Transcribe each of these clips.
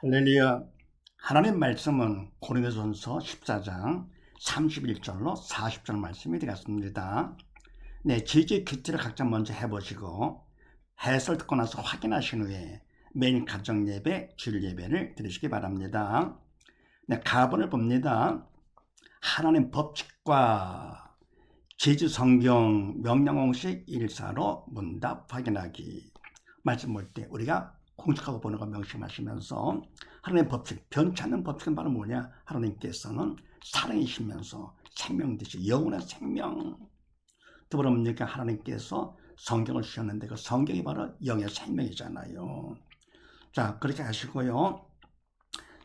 할렐루야. 하나님 말씀은 고린도전서 14장 31절로 40절 말씀이 되겠습니다. 네, 지지 퀴즈를 각자 먼저 해보시고 해설 듣고 나서 확인하신 후에 매일 가정 예배, 주일 예배를 드리시기 바랍니다. 네, 가본을 봅니다. 하나님 법칙과 지지 성경 명령공식 1사로 문답 확인하기. 말씀 볼 때 우리가 공식하고 보는 거 명심하시면서 하나님의 법칙, 변치 않는 법칙은 바로 뭐냐? 하나님께서는 사랑이시면서 생명 되시 영원한 생명. 또 그러니까 하나님께서 성경을 주셨는데 그 성경이 바로 영의 생명이잖아요. 자, 그렇게 하시고요.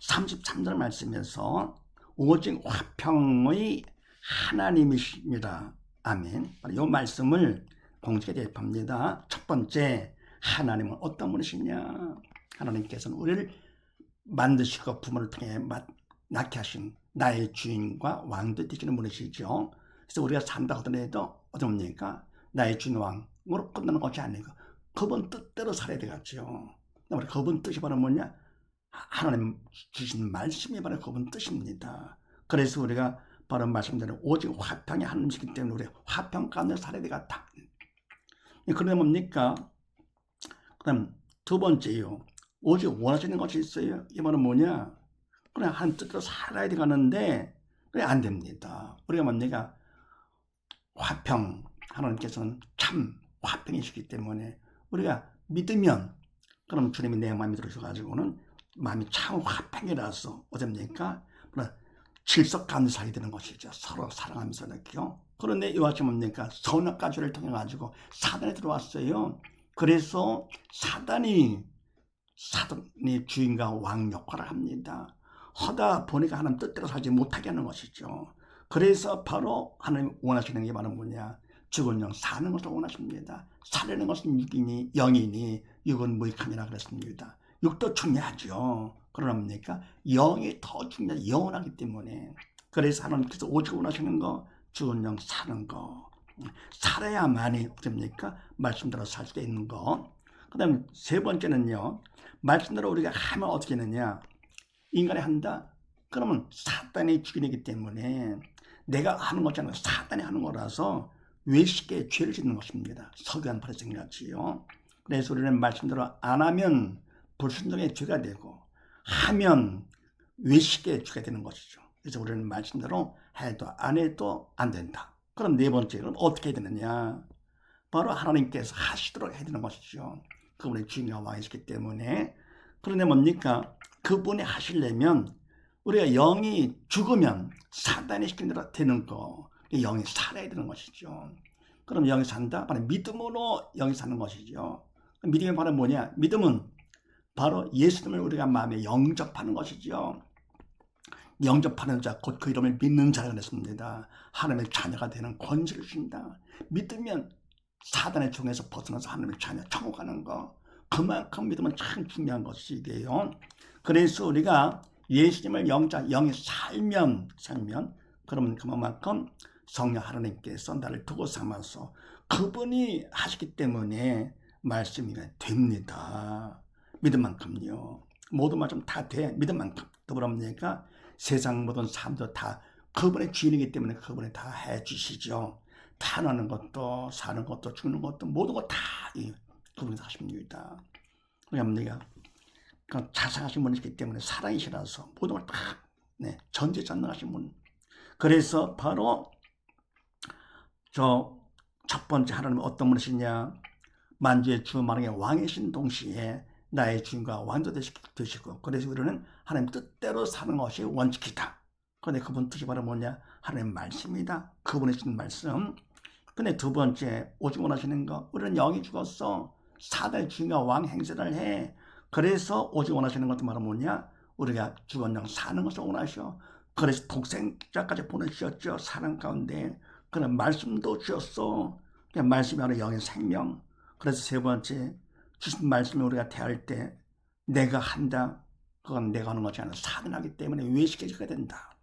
33절 말씀에서 오직 화평의 하나님이십니다. 아멘. 이 말씀을 공식에 대입합니다. 첫 번째, 하나님은 어떤 분이시냐? 하나님께서는 우리를 만드시고 부모를 통해 낳게 하신 나의 주인과 왕도 되시는 분이시죠. 그래서 우리가 산다 하더라도 어떻습니까? 나의 주인 왕으로 끝나는 것이 아니고 그분 뜻대로 살아야 되겠죠. 우리 그분 뜻이 바로 뭐냐? 하나님 주신 말씀이 바로 그분 뜻입니다. 그래서 우리가 바로 말씀대로 오직 화평의 하나님이시기 때문에 우리 화평 가운데 살아야 되겠다. 그러면 뭡니까? 그다음 두 번째요. 오직 원하시는 것이 있어요. 이 말은 뭐냐? 그냥 한 뜻대로 살아야 되겠는데 그래 안 됩니다. 우리가 뭡니까? 화평, 하나님께서는 참 화평이시기 때문에 우리가 믿으면 그럼 주님이 내 마음에 들어주셔가지고는 마음이 참 화평이라서 어렵니까? 질서 가운데 살게 되는 것이죠. 서로 사랑하면서 이렇게요. 그런데 이와 같이 뭡니까? 선악과주를 통해 가지고 사단이 들어왔어요. 그래서 사단이 주인과 왕 역할을 합니다. 하다 보니까 하나님 뜻대로 살지 못하게 하는 것이죠. 그래서 바로 하나님 원하시는 게 바로 뭐냐? 죽은 영 사는 것을 원하십니다. 살려는 것은 육이니 영이니 육은 무익함이라 그랬습니다. 육도 중요하죠. 그러니까 영이 더 중요해. 영원하기 때문에. 그래서 하나님께서 오직 원하시는 거 죽은 영 사는 거. 살아야만이 어떻습니까? 말씀대로 살 수 있는 거. 그 다음에 세 번째는요. 말씀대로 우리가 하면 어떻게 되느냐. 인간이 한다? 그러면 사단이 죽이기 때문에 내가 하는 것이 아니라 사단이 하는 거라서 외식에 죄를 짓는 것입니다. 서기관 바리새인같이요. 그래서 우리는 말씀대로 안 하면 불순종의 죄가 되고 하면 외식의 죄가 되는 것이죠. 그래서 우리는 말씀대로 해도 안 해도 안 된다. 그럼 네 번째, 그럼 어떻게 해야 되느냐? 바로 하나님께서 하시도록 해야 되는 것이죠. 그분의 주인과 왕이시기 때문에. 그런데 뭡니까? 그분이 하시려면 우리가 영이 죽으면 사단이 시킨 대로 되는 거. 영이 살아야 되는 것이죠. 그럼 영이 산다? 바로 믿음으로 영이 사는 것이죠. 믿음이 바로 뭐냐? 믿음은 바로 예수님을 우리가 마음에 영접하는 것이죠. 영접하는 자, 곧 그 이름을 믿는 자라 그랬습니다. 하나님의 자녀가 되는 권세를 주신다. 믿으면 사단의 종에서 벗어나서 하나님의 자녀 천국 가는 거. 그만큼 믿음은 참 중요한 것이에요. 그래서 우리가 예수님을 영이 살면 그러면 그만큼 성령 하나님께서 나를 두고 삼아서 그분이 하시기 때문에 말씀이 됩니다. 믿음만큼요. 모든 말 좀 다 돼. 믿음만큼. 더불어니까 세상 모든 삶도 다 그분의 주인이기 때문에 그분이 다 해주시죠. 타나는 것도 사는 것도 죽는 것도 모든 것 다 그분이 하십니다. 그러니까 자상하신 분이기 때문에 사랑이시라서 모든 걸 다 전지전능하신 분. 그래서 바로 첫 번째 하나님은 어떤 분이시냐? 만주의 주 만왕의 왕이신 동시에 나의 주인과 왕도 되시고 그래서 우리는 하나님 뜻대로 사는 것이 원칙이다. 그런데 그분 뜻이 바로 뭐냐? 하나님 말씀이다. 그분의 주신 말씀. 근데 두 번째 오직 원하시는 거 우리는 영이 죽었어. 사단의 주인과 왕 행세를 해. 그래서 오직 원하시는 것도 바로 뭐냐? 우리가 죽은 영 사는 것을 원하셔. 그래서 독생자까지 보내주셨죠. 사랑 가운데. 그런 말씀도 주셨어. 말씀이 바로 영의 생명. 그래서 세 번째 주신 말씀을 우리가 대할 때 내가 한다. 그건 내가 하는 것이 아니라 사단하기 때문에 외식해지게 된다.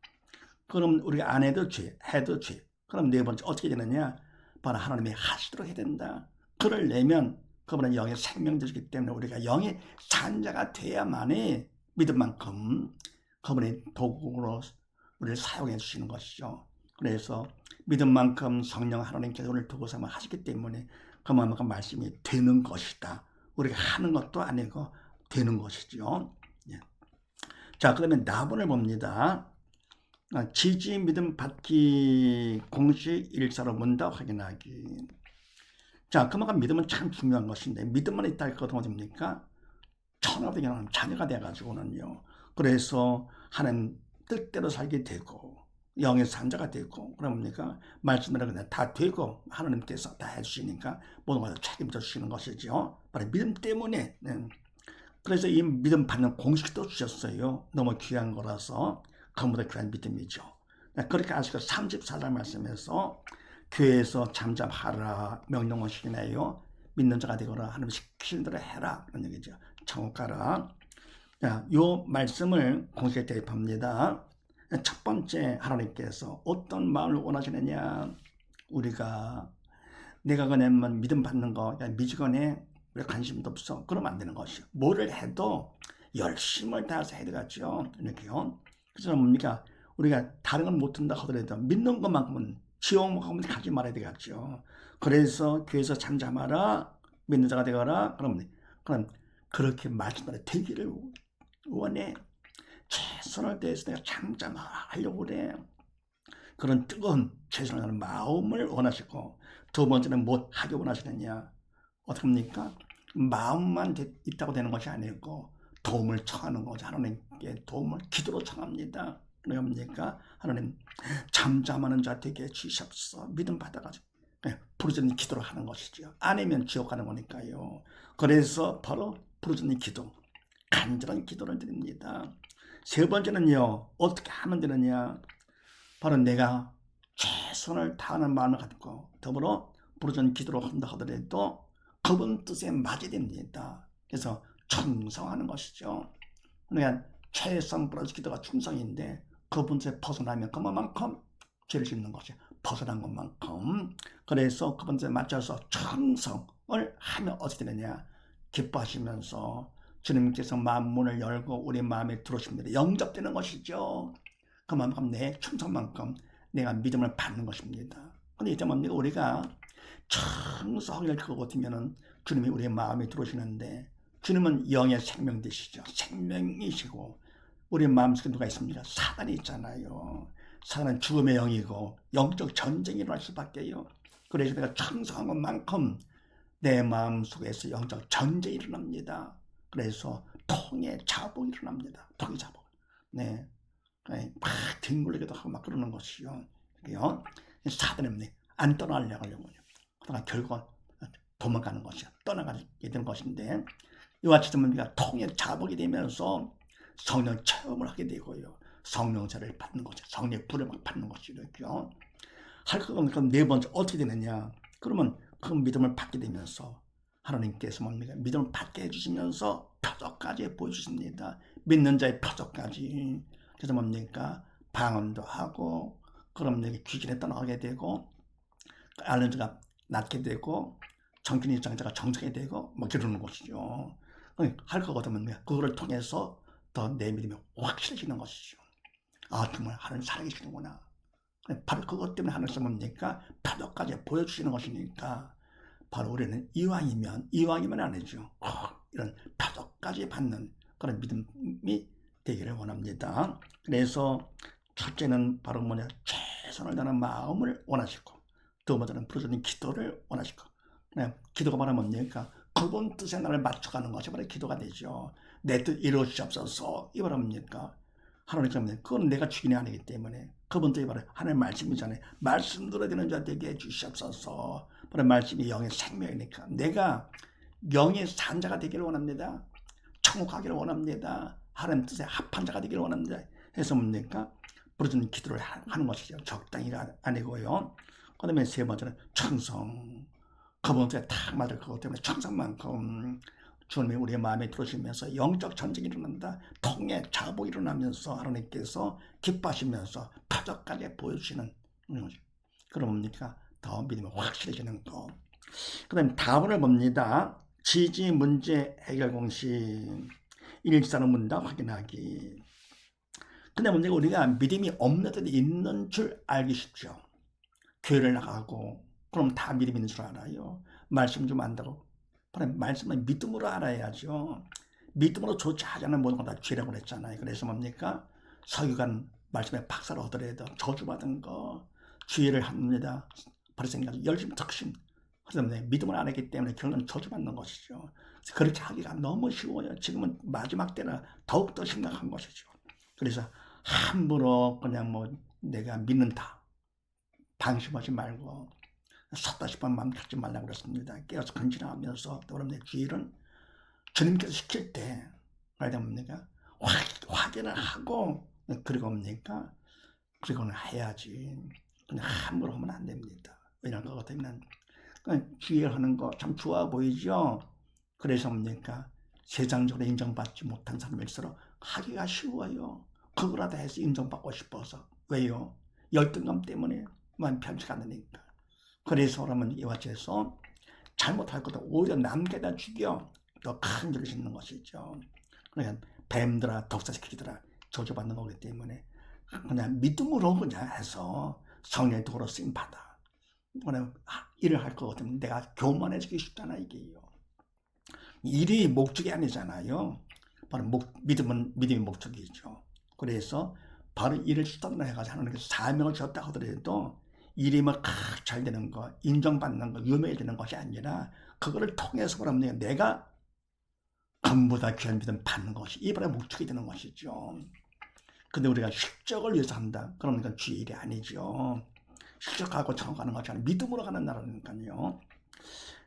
그럼 우리가 안 해도 죄, 해도 죄. 그럼 네 번째 어떻게 되느냐? 바로 하나님이 하시도록 해야 된다. 그를 내면 그분은 영의 생명 되시기 때문에 우리가 영의 산자가 돼야만이 믿을 만큼 그분의 도구로 우리를 사용해 주시는 것이죠. 그래서 믿은 만큼 성령 하나님께서 우리를 두고서만 하시기 때문에 그만큼 말씀이 되는 것이다. 우리가 하는 것도 아니고 되는 것이죠. 예. 자, 그러면 나본을 봅니다. 지지 믿음 받기 공식 일사로 문답 확인하기. 자, 그만큼 믿음은 참 중요한 것인데 믿음만 있다 할 것은 어딥니까? 천하되게 하는 자녀가 돼가지고는요. 그래서 하나님 뜻대로 살게 되고 영의 산자가 되고 그러니까 말씀대로 그냥 다 되고 하나님께서 다 해주시니까 모든 것을 책임져 주시는 것이죠. 바로 믿음 때문에. 그래서 이 믿음 받는 공식도 주셨어요. 너무 귀한 거라서 그보다 귀한 믿음이죠. 그렇게 아시고 34절 말씀에서 교회에서 잠잠하라 명령을 시키네요. 믿는 자가 되거라 하나님 시키는 대로 해라 그런 얘기죠. 천국 가라. 자, 요 말씀을 공식에 대입합니다. 첫 번째 하나님께서 어떤 마음을 원하시느냐. 우리가 내가 그냥 믿음 받는 거 미지근해 왜 관심도 없어 그러면 안 되는 것이요. 뭐를 해도 열심을 다해서 해야 되겠죠. 이렇게요. 그래서 뭡니까 우리가 다른 건 못한다 하더라도 믿는 것만큼은 지옥만큼은 가지 말아야 되겠죠. 그래서 교회에서 잠잠하라 믿는 자가 되거라 그럼 그렇게 말씀대로 되기를 원해. 최선을 다해서 내가 잠잠하려고 그래. 그런 뜨거운 최선을 다하는 마음을 원하시고 두 번째는 못하게 원하시느냐. 어떻게 합니까? 마음만 있다고 되는 것이 아니고 도움을 청하는 거죠. 하나님께 도움을 기도로 청합니다. 그러니까 하나님 잠잠하는 자 되게 주시옵소서. 믿음 받아가지고 부르짖는 기도를 하는 것이죠. 아니면 지옥 가는 거니까요. 그래서 바로 부르짖는 기도, 간절한 기도를 드립니다. 세 번째는요. 어떻게 하면 되느냐. 바로 내가 최선을 다하는 마음을 갖고 더불어 부르짖는 기도를 한다 하더라도 그분 뜻에 맞아야 됩니다. 그래서 충성하는 것이죠. 그러니까 최선 부르짖는 기도가 충성인데 그분 뜻에 벗어나면 그만큼 죄를 짓는 것이 벗어난 것만큼. 그래서 그분 뜻에 맞춰서 충성을 하면 어떻게 되느냐. 기뻐하시면서 주님께서 마음문을 열고 우리 마음에 들어오십니다. 영접되는 것이죠. 그만큼 내 충성만큼 내가 믿음을 받는 것입니다. 근데 이제 뭡니까? 우리가 충성을 그거 같으면은 주님이 우리의 마음에 들어오시는데 주님은 영의 생명 되시죠. 생명이시고 우리 마음속에 누가 있습니까? 사단이 있잖아요. 사단은 죽음의 영이고 영적 전쟁이 일어날 수밖에요. 그래서 내가 충성한 것만큼 내 마음속에서 영적 전쟁이 일어납니다. 그래서 통의 자복이 일어납니다. 통의 자복. 네. 막 뒹굴리기도 하고 막 그러는 것이요. 사단이 안 떠나려고 하려고요. 그러다가 결국 도망가는 것이요. 떠나가게 되는 것인데 이와 같이 우리가 통의 자복이 되면서 성령 체험을 하게 되고요. 성령세를 받는 거죠. 성령의 불을 받는 것이죠. 할 것 그럼 네 번째 어떻게 되느냐. 그러면 그 믿음을 받게 되면서 하나님께서 뭡니까? 믿음을 받게 해주시면서 표적까지 보여주십니다. 믿는 자의 표적까지. 그래서 뭡니까? 방언도 하고 그럼 귀신에 떠나가게 되고 알렌즈가 낫게 되고 정신이 장자가 정상이 되고 뭐 그러는 것이죠. 할 거거든요. 그거를 통해서 더 내 믿음이 확실해지는 것이죠. 아 정말 하나님 살아계시는구나. 바로 그것 때문에 하나님께서 뭡니까? 표적까지 보여주시는 것이니까 바로 우리는 이왕이면 아니죠. 이런 표적까지 받는 그런 믿음이 되기를 원합니다. 그래서 첫째는 바로 최선을 다하는 마음을 원하시고 두 번째는 부르짖는 기도를 원하시고 기도가 바로 뭡니까? 그분 뜻에 나를 맞춰가는 것이 바로 기도가 되죠. 내 뜻 이루어주시옵소서. 이 바랍니까? 하나님께서 그건 내가 주인이 아니기 때문에 그분 뜻이 바로 하나님의 말씀이잖아요. 말씀 들어야 되는 자 되게 해주시옵소서. 바로 말씀이 영의 생명이니까 내가 영의 산자가 되기를 원합니다. 천국 가기를 원합니다. 하나님 뜻에 합한 자가 되기를 원합니다. 해서 뭡니까? 부르짖는 기도를 하는 것이죠. 적당히가 아니고요. 그 다음에 세 번째는 충성. 그분 뜻에 딱 맞을 것 때문에 충성만큼 주님이 우리의 마음에 들어오시면서 영적 전쟁이 일어난다. 통의 자복이 일어나면서 하나님께서 기뻐하시면서 표적까지 보여주시는 거죠. 그럼 뭡니까? 더 믿음이 확실해지는 거. 그 다음에 답을 봅니다. 지지 문제 해결 공식. 일사는 묻는다 확인하기. 근데 문제가 우리가 믿음이 없는 데도 있는 줄 알기 쉽죠. 교회를 나가고 그럼 다 믿음 있는 줄 알아요. 말씀 좀 안다고. 그럼 말씀을 믿음으로 알아야죠. 믿음으로 조차하지 않은 모든 건 다 죄라고 그랬잖아요. 그래서 뭡니까? 서기관 말씀에 박사를 얻으려도 저주받은 거 주의를 합니다. 그래서 열심 덕심. 그래서 믿음을 안 했기 때문에 결국은 저주받는 것이죠. 그렇게 하기가 너무 쉬워요. 지금은 마지막 때는 더욱더 심각한 것이죠. 그래서 함부로 그냥 뭐 내가 믿는다. 방심하지 말고 섰다 싶은 마음 갖지 말라고 그랬습니다. 깨어서 근신하면서 또 그럼 내 주일은 주님께서 시킬 때 말하자 뭡니까? 확인을 하고 그리고 뭡니까? 그리고는 해야지. 그냥 함부로 하면 안 됩니다. 왜냐하면 그것 때문에 주의를 하는 거 참 좋아 보이죠? 그래서 뭡니까? 세상적으로 인정받지 못한 사람일수록 하기가 쉬워요. 그거라도 해서 인정받고 싶어서. 왜요? 열등감 때문에 마음 편치가 않으니까. 그래서 그러면 이와 같이 해서 잘못할 것도 오히려 남게다 죽여 더 큰 죄를 짓는 것이죠. 그러니까 뱀들아 독사시키더라 저주받는 거기 때문에 그냥 믿음으로 그냥 해서 성령의 도로 쓰임 받아. 그냥 일을 할 것 같으면 내가 교만해지기 쉽잖아 이게요. 일이 목적이 아니잖아요. 바로 믿음이 목적이죠. 그래서 바로 일을 수단으로 해가지고 하나님께서 사명을 줬다 하더라도 일이 잘 되는 거, 인정받는 거, 유명해지는 것이 아니라 그거를 통해서 그러면 내가 전보다 귀한 믿음 받는 것이 이 바로 목적이 되는 것이죠. 근데 우리가 실적을 위해서 한다. 그러니까 주의 일이 아니죠. 실적하고 정하는 것이 아니라 믿음으로 가는 나라니까요.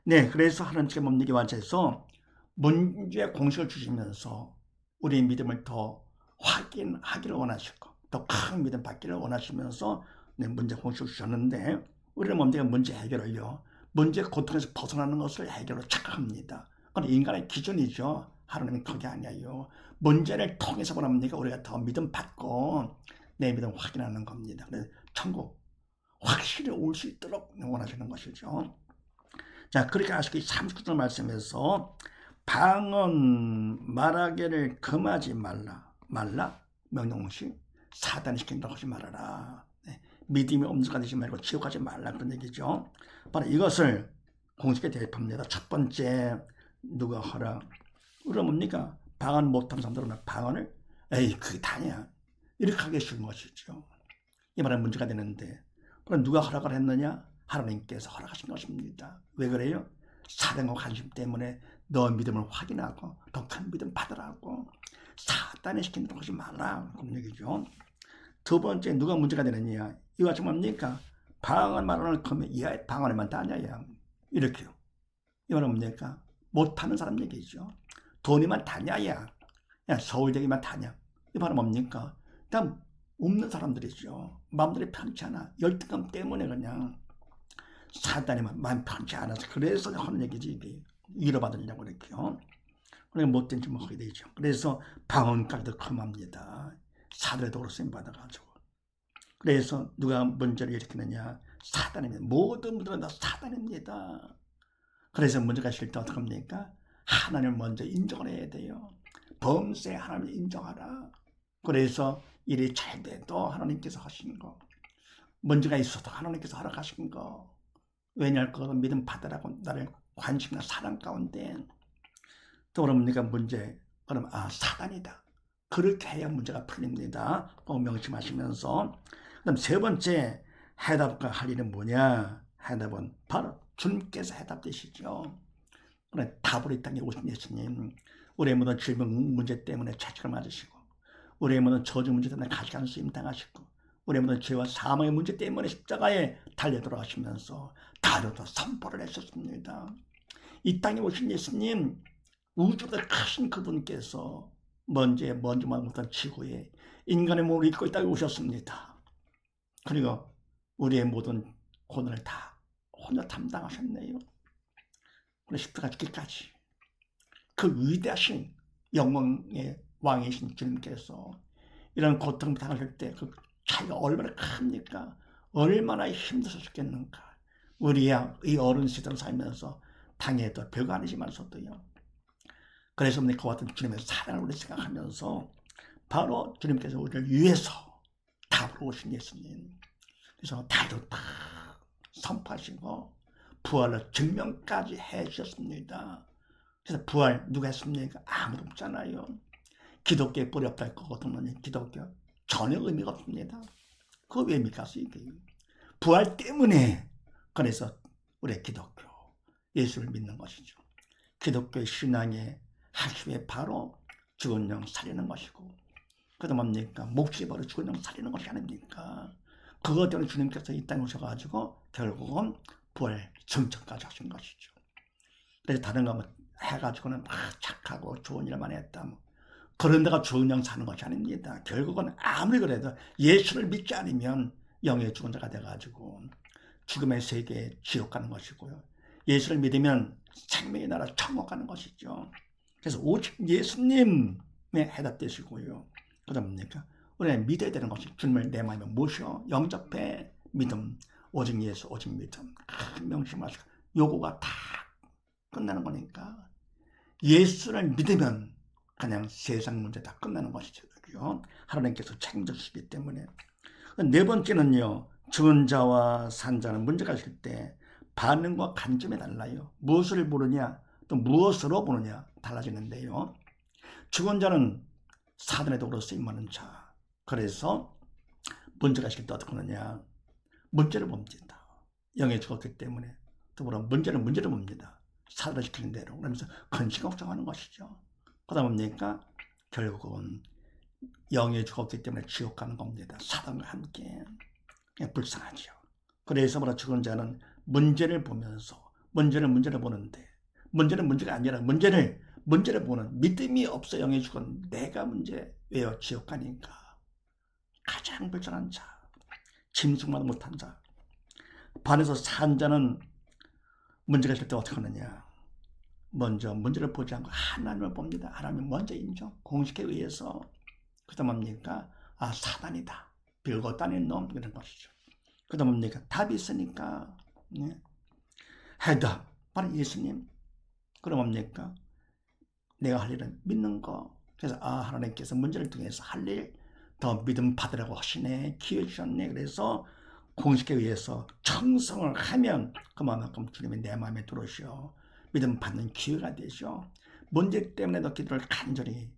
네, 그래서 하나님께 뭡니까 완전해서 문제 공식을 주시면서 우리의 믿음을 더 확인하기를 원하시고 더 큰 믿음 받기를 원하시면서 문제 공식을 주셨는데 우리는 뭡니까 문제 해결을요. 문제 고통에서 벗어나는 것을 해결로 착각합니다. 그건 인간의 기준이죠. 하나님은 그게 아니에요. 문제를 통해서 보랍니까 우리가 더 믿음 받고 내 믿음 확인하는 겁니다. 그래서 천국 확실히 올 수 있도록 원하시는 것이죠. 자, 그렇게 하시기 39절 말씀에서 방언 말하기를 금하지 말라 명령시 사단이 시킨다고 하지 말아라. 네. 믿음이 없는 것 되지 말고 지옥 가지 말라 그런 얘기죠. 바로 이것을 공식에 대입합니다. 첫 번째 누가 하라. 그럼 뭡니까? 방언 못하는 사람들은 방언을 에이 그게 다냐 이렇게 하기 쉬운 것이죠. 이 말은 문제가 되는데 그럼 누가 허락을 했느냐? 하나님께서 허락하신 것입니다. 왜 그래요? 사랑과 관심 때문에 너 믿음을 확인하고 더 큰 믿음 받으라고 사단에 시킨다고 하지 말라 그런 얘기죠. 두 번째 누가 문제가 되느냐? 이거 지금 뭡니까? 방언 말하는 거면 야 방언에만 다냐야 이렇게요. 이 말은 뭡니까? 못하는 사람 얘기죠. 돈이만 다냐야 서울대기만 다냐 이 말은 뭡니까? 그냥 없는 사람들이죠. 마음들이 편치 않아. 열등감 때문에 그냥 사단이 마음 편치 않아서 그래서 하는 얘기지 이게 위로받으려고 그랬죠. 그러니까 못된 짓 하게 되죠. 그래서 방언까지도 금합니다. 사단의 도로 쓰임 받아가지고. 그래서 누가 문제를 일으키느냐? 사단입니다. 모든 분들은 다 사단입니다. 그래서 문제가 있을 때 어떻게 합니까? 하나님을 먼저 인정을 해야 돼요. 범죄 하나님을 인정하라. 그래서 일이 잘 돼도 하나님께서 하신 거. 문제가 있어도 하나님께서 허락하신 거. 왜냐할 거는 믿음 받으라고 나를 관심과 사랑 가운데 또 그러니까 문제 그럼 사단이다. 그렇게 해야 문제가 풀립니다. 꼭 명심하시면서 그다음 세 번째 해답과 할 일은 뭐냐? 해답은 바로 주님께서 해답되시죠. 그래 답으로 이 땅에 오신 예수님 우리의 모든 질병 문제 때문에 채찍을 맞으시고 우리의 모든 저주 문제 때문에 가시간 수임 당하시고 우리의 모든 죄와 사망의 문제 때문에 십자가에 달려 돌아가시면서 다려도 선포를 하셨습니다. 이 땅에 오신 예수님 우주보다 크신 그분께서 먼지만 못한 지구에 인간의 몸을 입고 이 땅에 오셨습니다. 그리고 우리의 모든 고난을 다 혼자 담당하셨네요. 그리고 십자가 죽기까지 그 위대하신 영광의 왕이신 주님께서 이런 고통을 당하실 때 그 차이가 얼마나 큽니까? 얼마나 힘드셨겠는가? 우리야 이 어른 시대를 살면서 당해도 별거 아니지만서도요. 그래서 그와 같은 주님의 사랑을 우리 생각하면서 바로 주님께서 우리를 위해서 답으로 오신 예수님. 그래서 다리로 딱 선포하시고 부활을 증명까지 해주셨습니다. 그래서 부활 누가 했습니까? 아무도 없잖아요. 기독교에 뿌리 없다 할 거거든요. 기독교 전혀 의미가 없습니다. 그 왜 믿겠어요? 이게 부활 때문에 그래서 우리 기독교 예수를 믿는 것이죠. 기독교의 신앙의 핵심이 바로 죽은 영 살리는 것이고, 그다음 뭡니까? 목숨이 바로 죽은 영 살리는 것이 아닙니까? 그것 때문에 주님께서 이 땅에 오셔가지고 결국은 부활 성천까지 하신 것이죠. 그래서 다른 거 해가지고는 막 착하고 좋은 일만 했다. 그런 데가 좋은 영 사는 것이 아닙니다. 결국은 아무리 그래도 예수를 믿지 않으면 영의 죽은 자가 돼가지고 죽음의 세계에 지옥 가는 것이고요. 예수를 믿으면 생명의 나라 천국 가는 것이죠. 그래서 오직 예수님의 해답되시고요. 그다음 뭡니까? 우리는 믿어야 되는 것이 주님을 내 마음에 모셔 영접해 믿음. 오직 예수, 오직 믿음. 명심하시고 요거가 다 끝나는 거니까 예수를 믿으면 그냥 세상 문제 다 끝나는 것이죠. 하나님께서 책임져 주시기 때문에. 네 번째는요. 죽은 자와 산 자는 문제가 있을 때 반응과 관점이 달라요. 무엇을 보느냐 또 무엇으로 보느냐 달라지는데요. 죽은 자는 사단의 도구로 쓰임받는 자. 그래서 문제가 있을 때 어떻게 하느냐. 문제를 봅니다. 영에 죽었기 때문에. 더불어 문제를 봅니다. 사단을 시키는 대로. 그러면서 근심 걱정하는 것이죠. 그러다 보니까 결국은 영에 죽었기 때문에 지옥 가는 겁니다. 사단과 함께. 그냥 불쌍하죠. 그래서 뭐라 죽은 자는 문제를 보면서 문제를 보는데 문제는 문제가 아니라 문제를 보는 믿음이 없어 영에 죽은 내가 문제. 왜요? 지옥 가니까. 가장 불쌍한 자. 짐승마도 못한 자. 반에서 산 자는 문제가 있을 때 어떻게 하느냐. 먼저 문제를 보지 않고 하나님을 봅니다. 하나님을 먼저 인정. 공식에 의해서. 그 다음 뭡니까? 아, 사단이다. 별거 따낸 놈. 이런 것이죠. 그 다음 뭡니까? 답이 있으니까. 네. 해답. 바로 예수님. 그럼 뭡니까? 내가 할 일은 믿는 거. 그래서 아, 하나님께서 문제를 통해서 할 일 더 믿음 받으라고 하시네. 기회 주셨네. 그래서 공식에 의해서 청성을 하면 그만큼 주님이 내 마음에 들어오셔. 믿음 받는 기회가 되죠. 문제 때문에도 기도를 간절히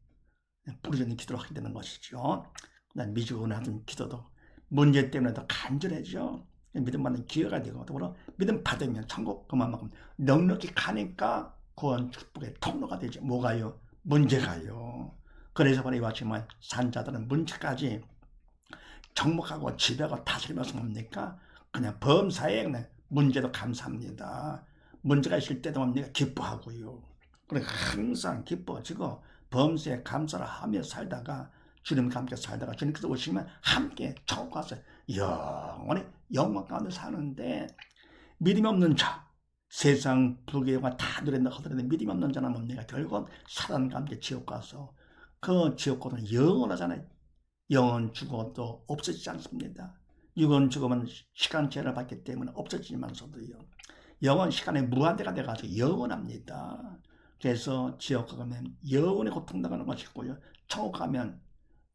부르짖는 기도를 하게 되는 것이죠. 그다음 미지근하던 기도도 문제 때문에도 간절해져. 믿음 받는 기회가 되고 더불어 믿음 받으면 천국 그만큼 넉넉히 가니까 구원 축복의 통로가 되죠. 뭐가요? 문제가요. 그래서 바로 이와 같이 산자들은 문제까지 정복하고 지배하고 다스리면서 뭡니까? 그냥 범사에 그냥 문제도 감사합니다. 문제가 있을 때도 뭡니까? 기뻐하고요. 그러니까 항상 기뻐지고 범사에 감사를 하며 살다가 주님과 함께 살다가 주님께서 오시면 함께 천국 가서 영원히 영광 가운데 사는데 믿음이 없는 자, 세상 불교가 다 누린다 하더라도 믿음이 없는 자는 뭡니까? 결국은 사단과 함께 지옥 가서 그 지옥고는 영원하잖아요. 영원 죽어도 없어지지 않습니다. 육은 죽으면 시간제를 받기 때문에 없어지면서도요. 영원 시간의 무한대가 돼가지고 영원합니다. 그래서 지옥 가면 영원히 고통당하는 것이고요. 천국 가면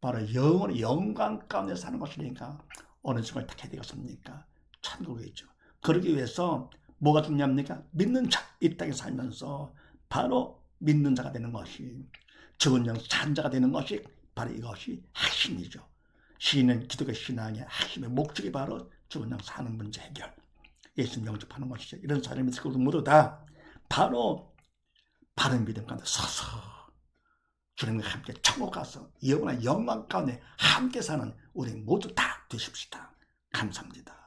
바로 영원히 영광 가운데 사는 것이니까 어느 순간 택해야 되겠습니까? 천국이죠. 그러기 위해서 뭐가 중요합니까? 믿는 자, 이 땅에 살면서 바로 믿는 자가 되는 것이 죽은 영 산 자가 되는 것이 바로 이것이 핵심이죠. 시인은 기독교 신앙의 핵심의 목적이 바로 죽은 영 사는 문제 해결. 예수님 영접하는 것이죠. 이런 사람이 있을 것도 모두 다 바로 바른 믿음 가운데 서서 주님과 함께 천국 가서 영원한 영광 가운데 함께 사는 우리 모두 다 되십시다. 감사합니다.